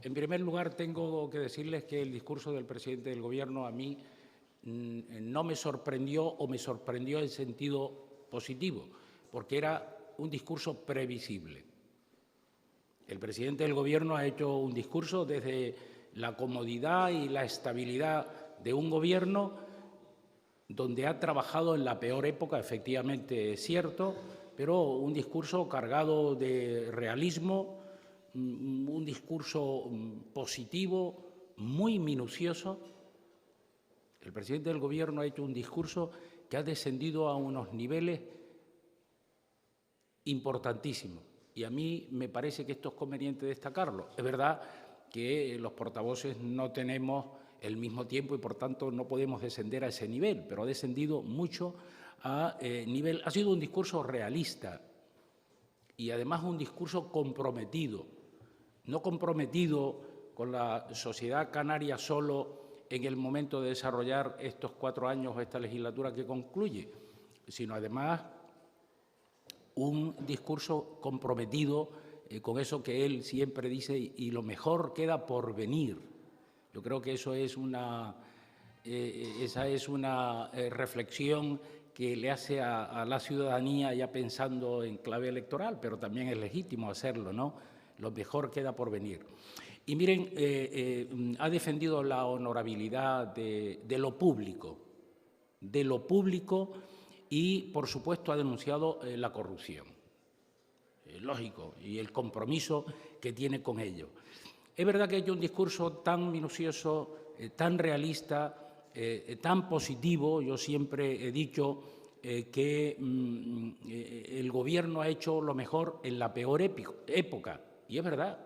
En primer lugar, tengo que decirles que el discurso del presidente del Gobierno a mí no me sorprendió o me sorprendió en sentido positivo, porque era un discurso previsible. El presidente del Gobierno ha hecho un discurso desde la comodidad y la estabilidad de un gobierno donde ha trabajado en la peor época, efectivamente es cierto, pero un discurso cargado de realismo, un discurso positivo, muy minucioso. El presidente del Gobierno ha hecho un discurso que ha descendido a unos niveles importantísimos y a mí me parece que esto es conveniente destacarlo. Es verdad que los portavoces no tenemos el mismo tiempo y, por tanto, no podemos descender a ese nivel, pero ha descendido mucho a nivel. Ha sido un discurso realista y, además, un discurso comprometido, no comprometido con la sociedad canaria solo en el momento de desarrollar estos 4 años o esta legislatura que concluye, sino, además, un discurso comprometido con eso que él siempre dice, y lo mejor queda por venir. Yo creo que esa es una reflexión que le hace a la ciudadanía, ya pensando en clave electoral, pero también es legítimo hacerlo, ¿no? Lo mejor queda por venir. Y miren, ha defendido la honorabilidad de lo público, y, por supuesto, ha denunciado la corrupción. Lógico, y el compromiso que tiene con ello. Es verdad que ha hecho un discurso tan minucioso, tan realista, tan positivo. Yo siempre he dicho que el Gobierno ha hecho lo mejor en la peor época, y es verdad,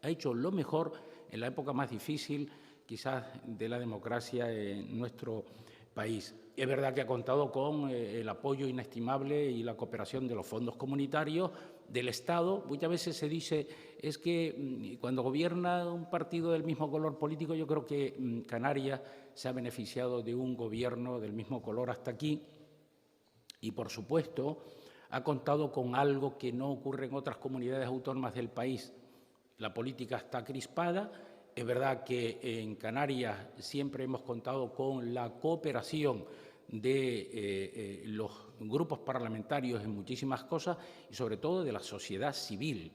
ha hecho lo mejor en la época más difícil, quizás, de la democracia en nuestro país. Es verdad que ha contado con el apoyo inestimable y la cooperación de los fondos comunitarios, del Estado. Muchas veces se dice es que cuando gobierna un partido del mismo color político, yo creo que Canarias se ha beneficiado de un gobierno del mismo color hasta aquí y, por supuesto, ha contado con algo que no ocurre en otras comunidades autónomas del país. La política está crispada. Es verdad que en Canarias siempre hemos contado con la cooperación de los grupos parlamentarios en muchísimas cosas y, sobre todo, de la sociedad civil,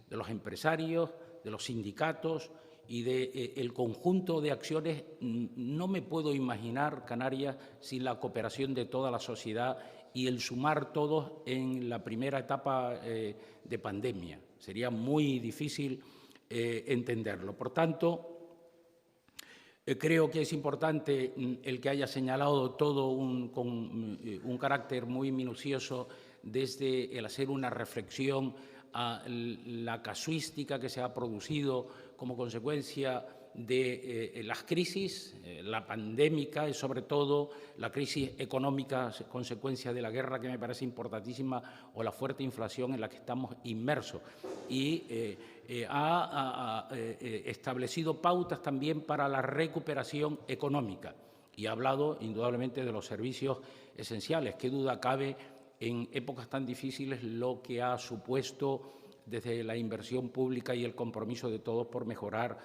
de los empresarios, de los sindicatos y del conjunto de acciones. No me puedo imaginar Canarias sin la cooperación de toda la sociedad y el sumar todos en la primera etapa de pandemia. Sería muy difícil entenderlo. Por tanto, creo que es importante el que haya señalado todo con un carácter muy minucioso desde el hacer una reflexión a la casuística que se ha producido como consecuencia de las crisis, la pandémica y, sobre todo, la crisis económica, consecuencia de la guerra, que me parece importantísima, o la fuerte inflación en la que estamos inmersos. Y ha establecido pautas también para la recuperación económica y ha hablado, indudablemente, de los servicios esenciales. Qué duda cabe en épocas tan difíciles lo que ha supuesto desde la inversión pública y el compromiso de todos por mejorar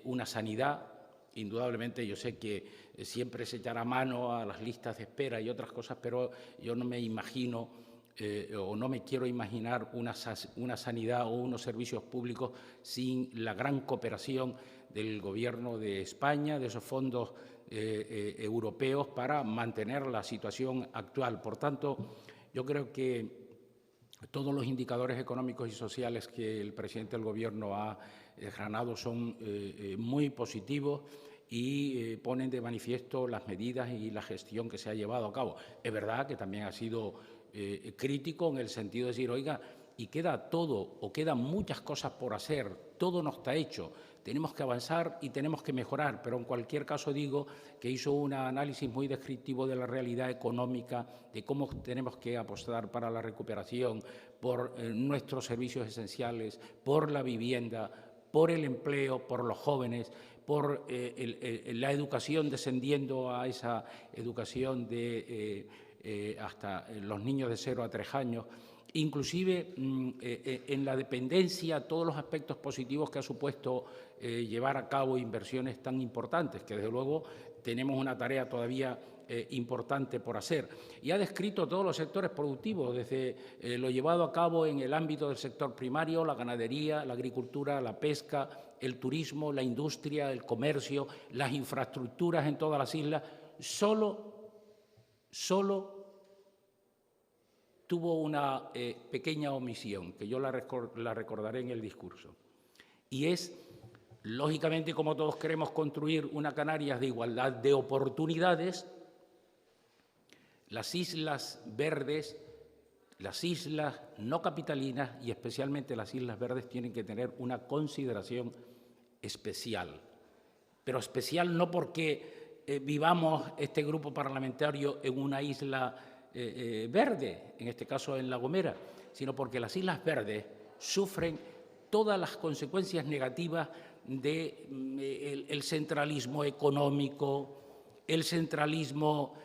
una sanidad. Indudablemente, yo sé que siempre se echará mano a las listas de espera y otras cosas, pero yo no me imagino o no me quiero imaginar una sanidad o unos servicios públicos sin la gran cooperación del Gobierno de España, de esos fondos europeos para mantener la situación actual. Por tanto, yo creo que todos los indicadores económicos y sociales que el presidente del Gobierno ha desgranado son muy positivos y ponen de manifiesto las medidas y la gestión que se ha llevado a cabo. Es verdad que también ha sido crítico en el sentido de decir, oiga, y queda todo o quedan muchas cosas por hacer, todo no está hecho, tenemos que avanzar y tenemos que mejorar, pero en cualquier caso digo que hizo un análisis muy descriptivo de la realidad económica, de cómo tenemos que apostar para la recuperación, por nuestros servicios esenciales, por la vivienda, por el empleo, por los jóvenes, por la educación, descendiendo a esa educación de hasta los niños de 0 a 3 años inclusive en la dependencia, todos los aspectos positivos que ha supuesto llevar a cabo inversiones tan importantes, que desde luego tenemos una tarea todavía importante por hacer. Y ha descrito todos los sectores productivos, desde lo llevado a cabo en el ámbito del sector primario, la ganadería, la agricultura, la pesca, el turismo, la industria, el comercio, las infraestructuras en todas las islas. Solo tuvo una pequeña omisión, que yo la recordaré en el discurso, y es, lógicamente, como todos queremos construir una Canarias de igualdad de oportunidades, las islas verdes, las islas no capitalinas y especialmente las islas verdes tienen que tener una consideración especial, pero especial no porque vivamos este grupo parlamentario en una isla verde, en este caso en La Gomera, sino porque las islas verdes sufren todas las consecuencias negativas del centralismo económico, el centralismo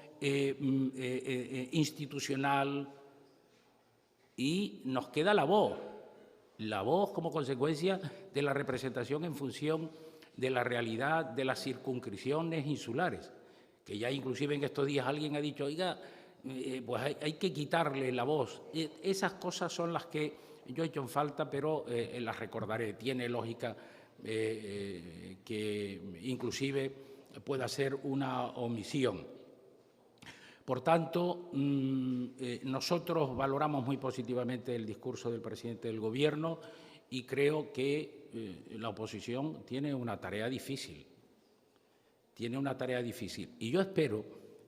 institucional, y nos queda la voz como consecuencia de la representación en función de la realidad de las circunscripciones insulares, que ya inclusive en estos días alguien ha dicho, oiga, pues hay que quitarle la voz. Esas cosas son las que yo he hecho en falta, pero las recordaré. Tiene lógica que inclusive pueda ser una omisión. Por tanto, nosotros valoramos muy positivamente el discurso del presidente del Gobierno y creo que la oposición tiene una tarea difícil. Y yo espero,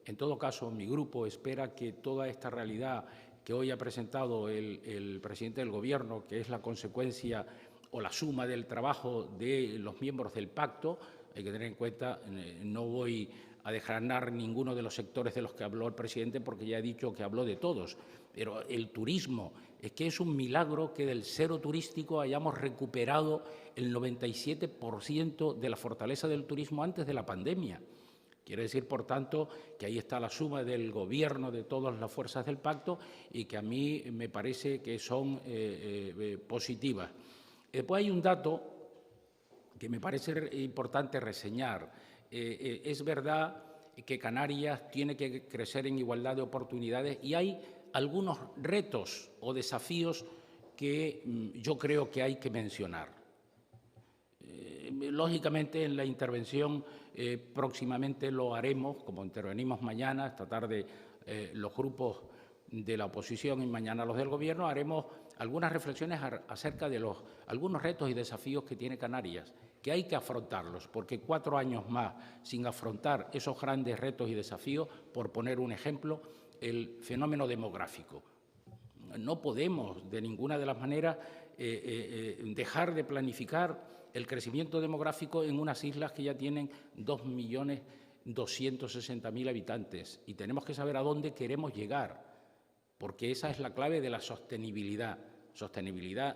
en todo caso, mi grupo espera que toda esta realidad que hoy ha presentado el presidente del Gobierno, que es la consecuencia o la suma del trabajo de los miembros del pacto, hay que tener en cuenta, no voy a desgranar ninguno de los sectores de los que habló el presidente porque ya he dicho que habló de todos, pero el turismo, es que es un milagro que del cero turístico hayamos recuperado el 97% de la fortaleza del turismo antes de la pandemia. Quiere decir, por tanto, que ahí está la suma del Gobierno, de todas las fuerzas del pacto y que a mí me parece que son positivas. Después hay un dato que me parece importante reseñar. Es verdad que Canarias tiene que crecer en igualdad de oportunidades y hay algunos retos o desafíos que yo creo que hay que mencionar. Lógicamente, en la intervención próximamente lo haremos, como intervenimos mañana, esta tarde los grupos de la oposición y mañana los del Gobierno, haremos algunas reflexiones acerca de algunos retos y desafíos que tiene Canarias, que hay que afrontarlos, porque 4 años más sin afrontar esos grandes retos y desafíos, por poner un ejemplo, el fenómeno demográfico. No podemos, de ninguna de las maneras, dejar de planificar el crecimiento demográfico en unas islas que ya tienen 2.260.000 habitantes y tenemos que saber a dónde queremos llegar, porque esa es la clave de la sostenibilidad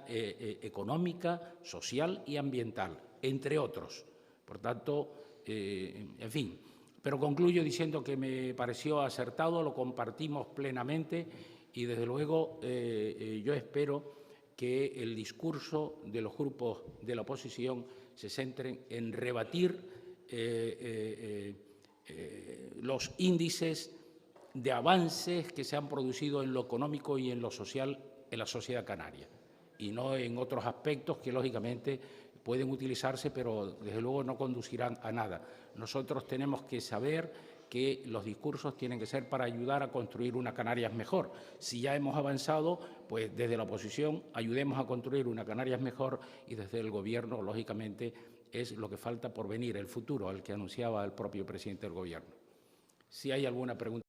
económica, social y ambiental, entre otros. Por tanto, en fin, pero concluyo diciendo que me pareció acertado, lo compartimos plenamente y, desde luego, yo espero que el discurso de los grupos de la oposición se centren en rebatir los índices de avances que se han producido en lo económico y en lo social en la sociedad canaria, y no en otros aspectos que, lógicamente, pueden utilizarse, pero desde luego no conducirán a nada. Nosotros tenemos que saber que los discursos tienen que ser para ayudar a construir una Canarias mejor. Si ya hemos avanzado, pues desde la oposición ayudemos a construir una Canarias mejor y desde el Gobierno, lógicamente, es lo que falta por venir, el futuro, al que anunciaba el propio presidente del Gobierno. Si hay alguna pregunta.